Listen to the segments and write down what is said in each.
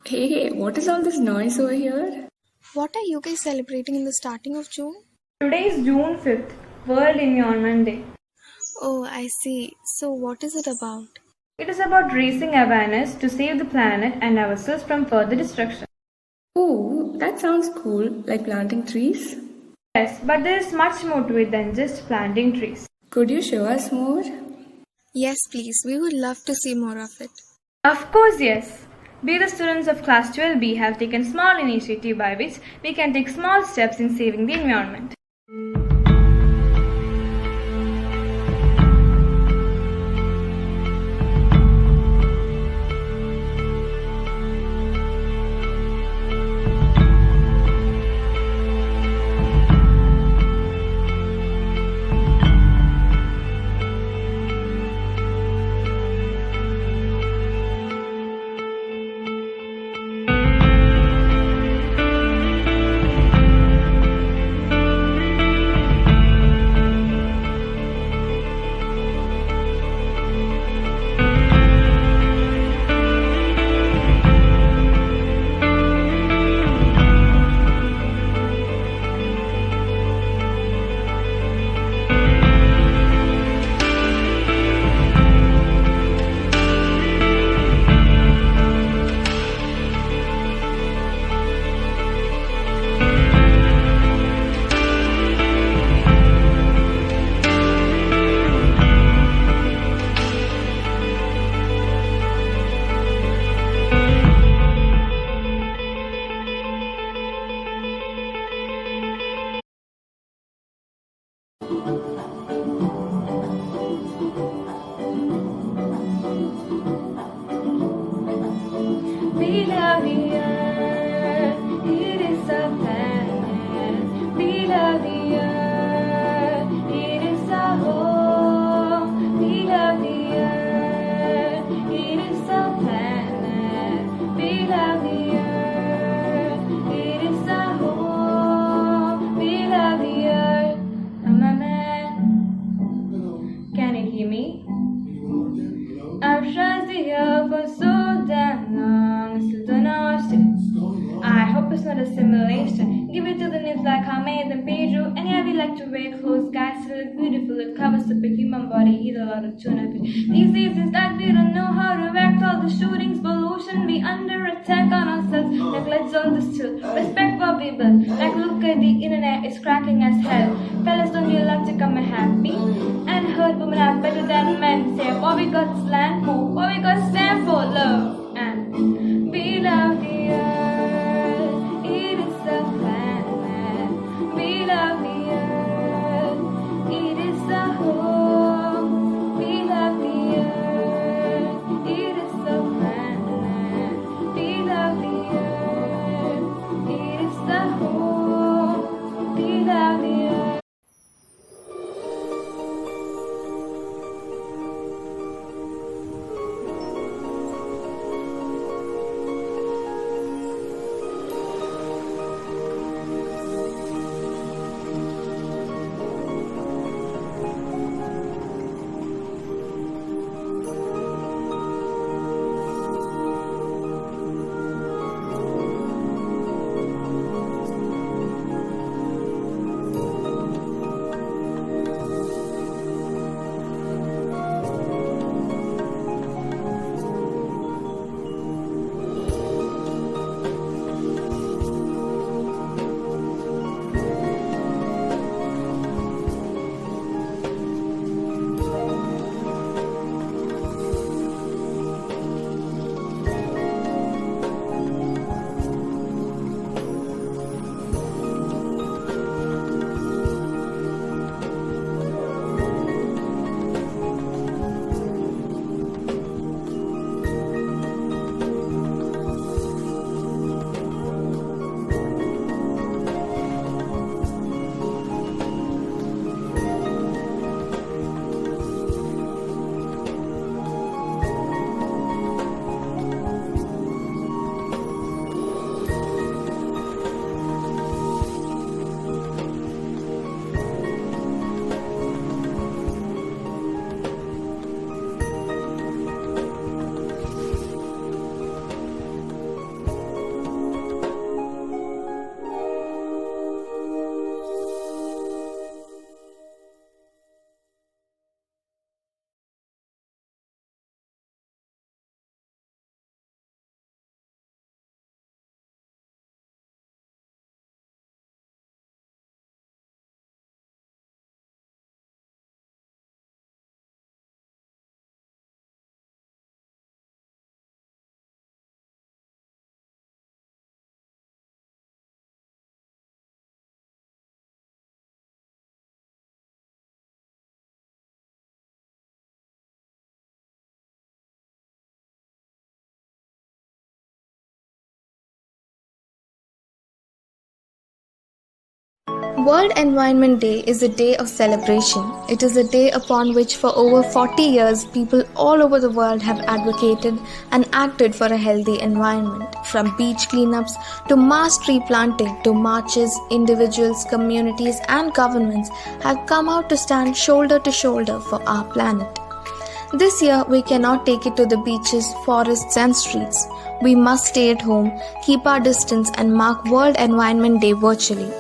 Hey, what is all this noise over here? What are you guys celebrating in the starting of June? Today is June 5th, World Environment Day. Oh, I see. So, what is it about? It is about raising awareness to save the planet and ourselves from further destruction. Oh, that sounds cool, like planting trees. Yes, but there is much more to it than just planting trees. Could you show us more? Yes, please. We would love to see more of it. Of course, yes. We, the students of Class 12B, have taken small initiative by which we can take small steps in saving the environment. We love the earth, it is our planet. We love the earth, it is our home. We love the earth, it is our planet. We love the earth, it is our home. We love the earth. I'm a man. Can you hear me? I've trusted the earth for so damn long, still don't know what's it. I hope it's not a simulation. Give it to the nibs like how made them Pedro. And yeah, we like to wear clothes, guys to look beautiful. It covers up a human body, eat a lot of tuna fish. These days it's like we don't know how to act. All the shootings, pollution, we under attack on ourselves. Like let's on this chill. Respect for people. Like look at the internet, it's cracking as hell. Fellas, don't you love to come happy? And heard women are better than men. Say what we got to stand for, what we got to stand for, love. And we love the earth, it is a planet. We love the earth, it is a home. We love the earth, it is a planet. We love the earth, it is a home. We love the earth. World Environment Day is a day of celebration. It is a day upon which for over 40 years people all over the world have advocated and acted for a healthy environment. From beach cleanups to mass tree planting to marches, individuals, communities and governments have come out to stand shoulder to shoulder for our planet. This year, we cannot take it to the beaches, forests and streets. We must stay at home, keep our distance and mark World Environment Day virtually.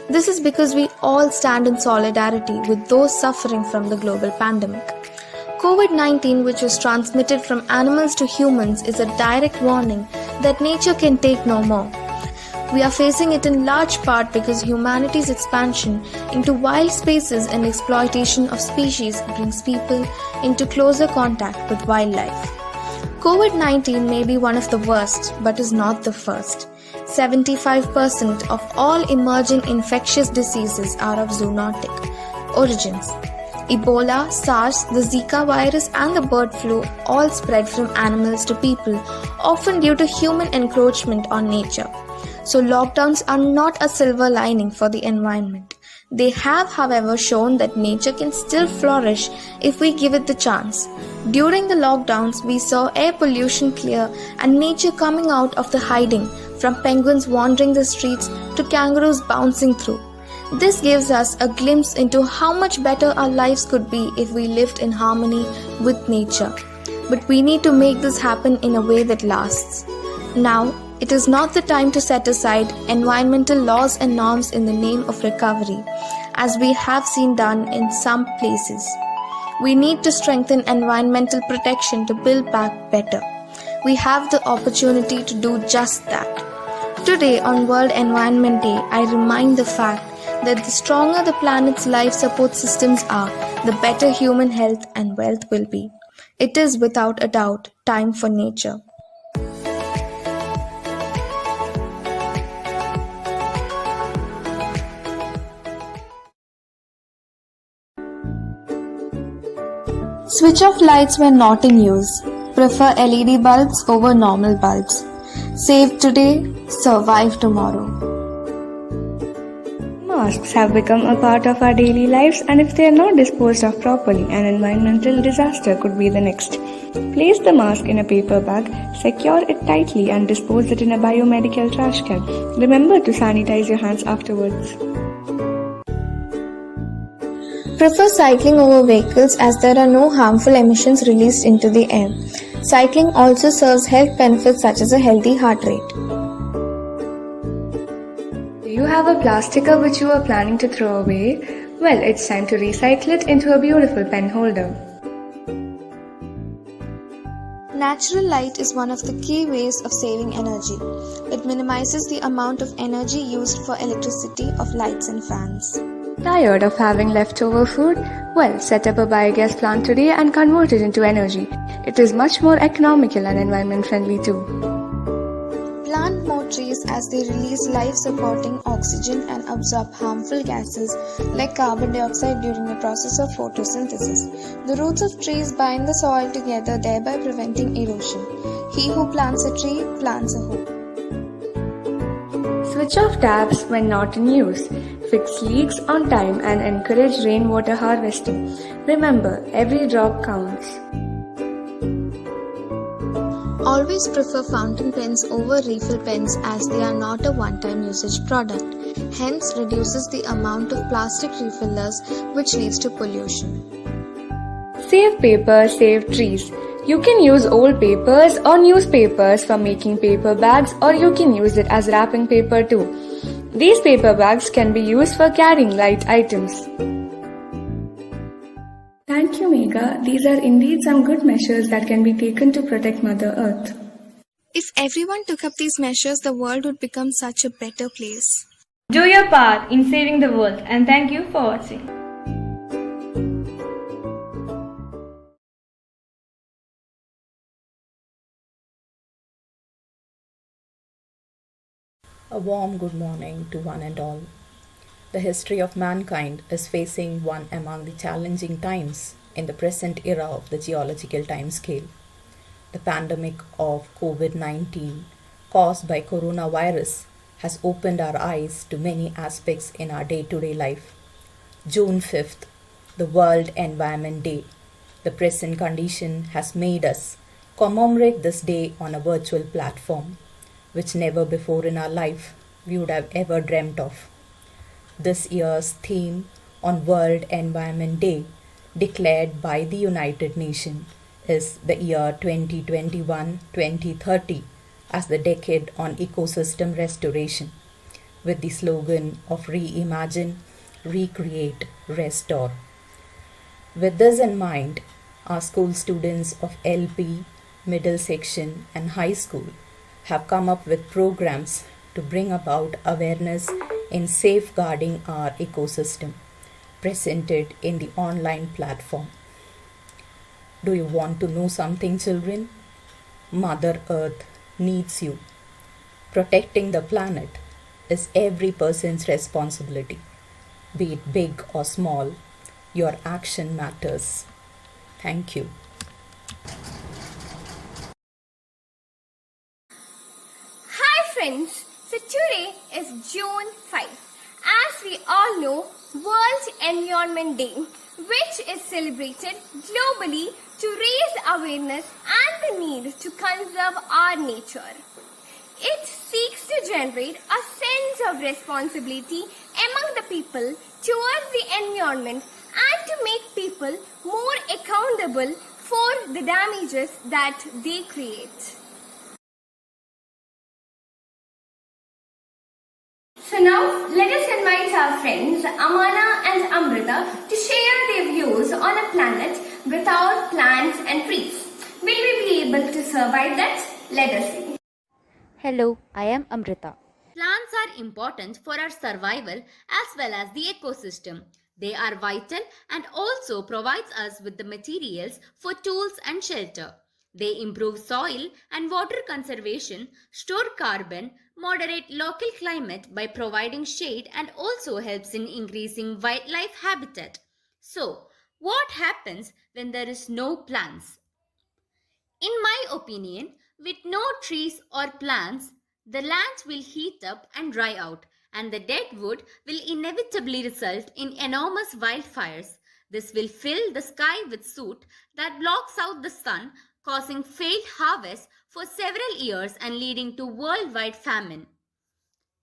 This is because we all stand in solidarity with those suffering from the global pandemic. COVID-19, which was transmitted from animals to humans, is a direct warning that nature can take no more. We are facing it in large part because humanity's expansion into wild spaces and exploitation of species brings people into closer contact with wildlife. COVID-19 may be one of the worst, but is not the first. 75% of all emerging infectious diseases are of zoonotic origins. Ebola, SARS, the Zika virus and the bird flu all spread from animals to people, often due to human encroachment on nature. So lockdowns are not a silver lining for the environment. They have, however, shown that nature can still flourish if we give it the chance. During the lockdowns, we saw air pollution clear and nature coming out of the hiding, from penguins wandering the streets to kangaroos bouncing through. This gives us a glimpse into how much better our lives could be if we lived in harmony with nature. But we need to make this happen in a way that lasts. Now, it is not the time to set aside environmental laws and norms in the name of recovery, as we have seen done in some places. We need to strengthen environmental protection to build back better. We have the opportunity to do just that. Today, on World Environment Day, I remind the fact that the stronger the planet's life support systems are, the better human health and wealth will be. It is without a doubt time for nature. Switch off lights when not in use. Prefer LED bulbs over normal bulbs. Save today, survive tomorrow. Masks have become a part of our daily lives, and if they are not disposed of properly, an environmental disaster could be the next. Place the mask in a paper bag, secure it tightly and dispose it in a biomedical trash can. Remember to sanitize your hands afterwards. Prefer cycling over vehicles as there are no harmful emissions released into the air. Cycling also serves health benefits such as a healthy heart rate. Do you have a plastic cup which you are planning to throw away? Well, it's time to recycle it into a beautiful pen holder. Natural light is one of the key ways of saving energy. It minimizes the amount of energy used for electricity of lights and fans. Tired of having leftover food? Well, set up a biogas plant today and convert it into energy. It is much more economical and environment friendly too. Plant more trees as they release life-supporting oxygen and absorb harmful gases like carbon dioxide during the process of photosynthesis. The roots of trees bind the soil together, thereby preventing erosion. He who plants a tree plants a hope. Switch off taps when not in use. Fix leaks on time and encourage rainwater harvesting. Remember, every drop counts. Always prefer fountain pens over refill pens as they are not a one-time usage product. Hence, reduces the amount of plastic refillers which leads to pollution. Save paper, save trees. You can use old papers or newspapers for making paper bags, or you can use it as wrapping paper too. These paper bags can be used for carrying light items. Thank you, Megha. These are indeed some good measures that can be taken to protect Mother Earth. If everyone took up these measures, the world would become such a better place. Do your part in saving the world, and thank you for watching. A warm good morning to one and all. The history of mankind is facing one among the challenging times in the present era of the geological timescale. The pandemic of COVID-19 caused by coronavirus has opened our eyes to many aspects in our day-to-day life. June 5th, the World Environment Day. The present condition has made us commemorate this day on a virtual platform, which never before in our life we would have ever dreamt of. This year's theme on World Environment Day, declared by the United Nations, is the year 2021-2030 as the decade on ecosystem restoration, with the slogan of Reimagine, Recreate, Restore. With this in mind, our school students of LP, middle section and high school have come up with programs to bring about awareness in safeguarding our ecosystem, presented in the online platform. Do you want to know something, children? Mother Earth needs you. Protecting the planet is every person's responsibility, be it big or small. Your action matters. Thank you. Hi friends, so today is June 5. As we all know, World Environment Day, which is celebrated globally to raise awareness and the need to conserve our nature. It seeks to generate a sense of responsibility among the people towards the environment and to make people more accountable for the damages that they create. So now, let us invite our friends Amana and Amrita to share their views on a planet without plants and trees. Will we be able to survive that? Let us see. Hello, I am Amrita. Plants are important for our survival as well as the ecosystem. They are vital and also provides us with the materials for tools and shelter. They improve soil and water conservation, store carbon, moderate local climate by providing shade and also helps in increasing wildlife habitat. So, what happens when there is no plants? In my opinion, with no trees or plants, the land will heat up and dry out, and the dead wood will inevitably result in enormous wildfires. This will fill the sky with soot that blocks out the sun, causing failed harvests for several years and leading to worldwide famine.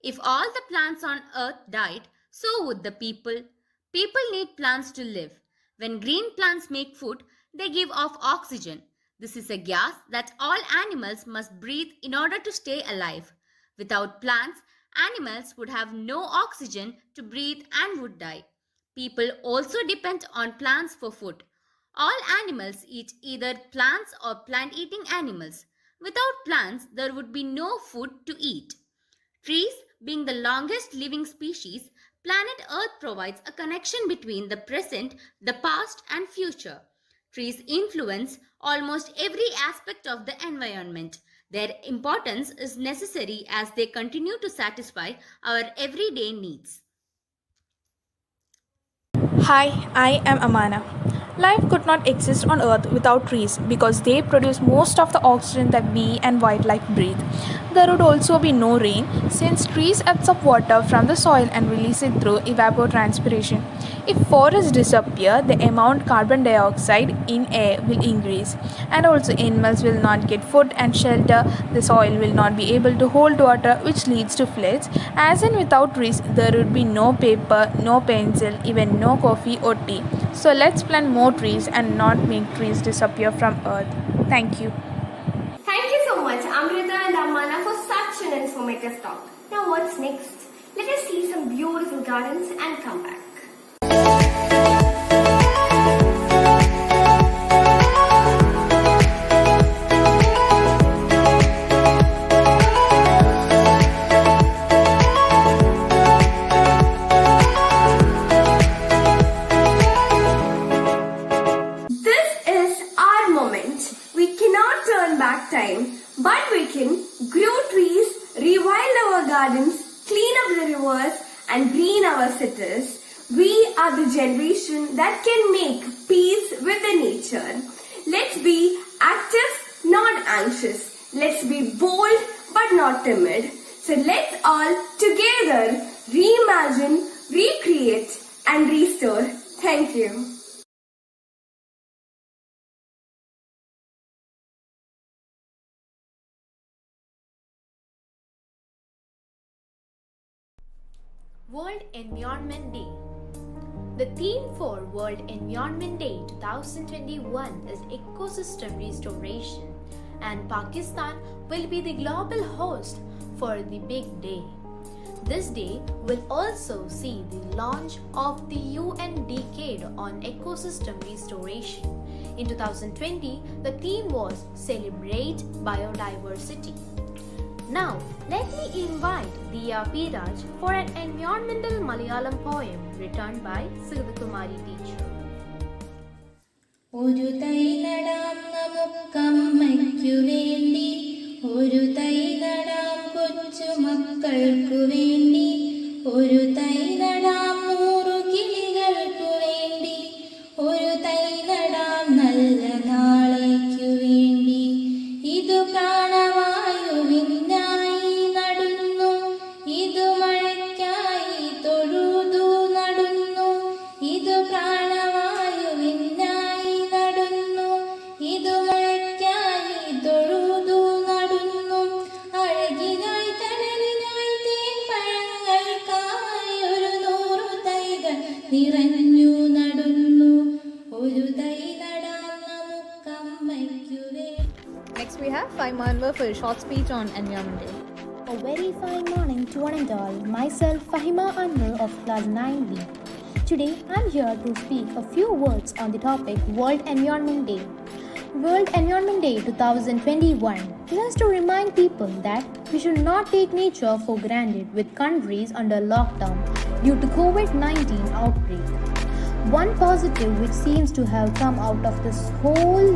If all the plants on earth died, so would the people. People need plants to live. When green plants make food, they give off oxygen. This is a gas that all animals must breathe in order to stay alive. Without plants, animals would have no oxygen to breathe and would die. People also depend on plants for food. All animals eat either plants or plant-eating animals. Without plants, there would be no food to eat. Trees, being the longest living species, planet Earth provides a connection between the present, the past, and future. Trees influence almost every aspect of the environment. Their importance is necessary as they continue to satisfy our everyday needs. Hi, I am Amana. Life could not exist on Earth without trees because they produce most of the oxygen that we and wildlife breathe. There would also be no rain since trees absorb water from the soil and release it through evapotranspiration. If forests disappear, the amount carbon dioxide in air will increase, and also animals will not get food and shelter. The soil will not be able to hold water, which leads to floods. As in without trees, there would be no paper, no pencil, even no coffee or tea. So let's plant more trees and not make trees disappear from Earth. Thank you. Thank you so much, Amrita and Amana, for such an informative talk. Now what's next? Let us see some beautiful gardens and come back. Time, but we can grow trees, rewild our gardens, clean up the rivers and green our cities. We are the generation that can make peace with the nature. Let's be active, not anxious. Let's be bold but not timid. So let's all together reimagine, recreate and restore. Thank you. World Environment Day. The theme for World Environment Day 2021 is ecosystem restoration, and Pakistan will be the global host for the big day. This day will also see the launch of the UN Decade on Ecosystem Restoration. In 2020, the theme was Celebrate Biodiversity. Now, let me invite Diya Piraj for an environmental Malayalam poem written by Sudhakumari teacher. ഒരു തൈ നടാം നമുക്കമ്മയ്ക്കു വേണ്ടി, ഒരു തൈ നടാം കൊച്ചുമക്കൾക്കു വേണ്ടി, ഒരു തൈ നടാം 100 കിളികൾക്കു വേണ്ടി, ഒരു തൈ നടാം നല്ല നാളേക്കു വേണ്ടി. ഇതു പ്രാണവായുവിനായി നടുന്നു, ഇതു മഴയ്ക്കായി തൊഴുതു നടുന്നു, ഇതു പ്രാണവായുവിനായി നടുന്നു, ഇതു മഴയ്ക്കായി തൊഴുതു നടുന്നു. അഴകിനായി തണലിനായി തേൻപഴങ്ങൾക്കായി ഒരു 100 തൈകൾ നിറഞ്ഞു നടുന്നു, ഒരു തൈ നടാം നമുക്കമ്മയ്ക്കു വേണ്ടി. Next we have Fahima Anwar for a short speech on Environment Day. A very fine morning to one and all. Myself Fahima Anwar of class 9B. Today I'm here to speak a few words on the topic World Environment Day. World Environment Day 2021 is to remind people that we should not take nature for granted with countries under lockdown due to COVID-19 outbreak. One positive which seems to have come out of this whole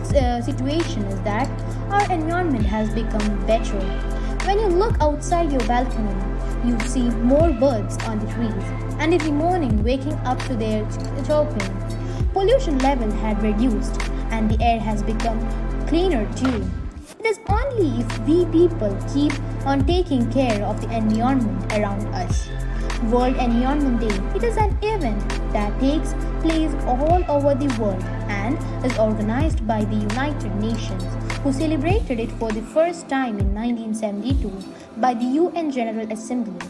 situation is that our environment has become better. When you look outside your balcony, you see more birds on the trees, and in the morning waking up to their chirping. Pollution level had reduced and the air has become cleaner too. It is only if we people keep on taking care of the environment around us. World Environment Day, it is an event that takes place all over the world and is organized by the United Nations, who celebrated it for the first time in 1972 by the UN General Assembly.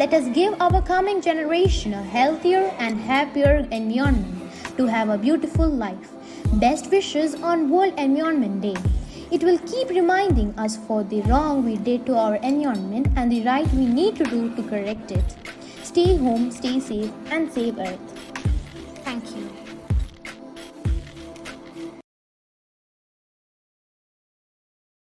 Let us give our coming generation a healthier and happier environment to have a beautiful life. Best wishes on World Environment Day. It will keep reminding us for the wrong we did to our environment and the right we need to do to correct it. Stay home, stay safe, and save Earth. Thank you.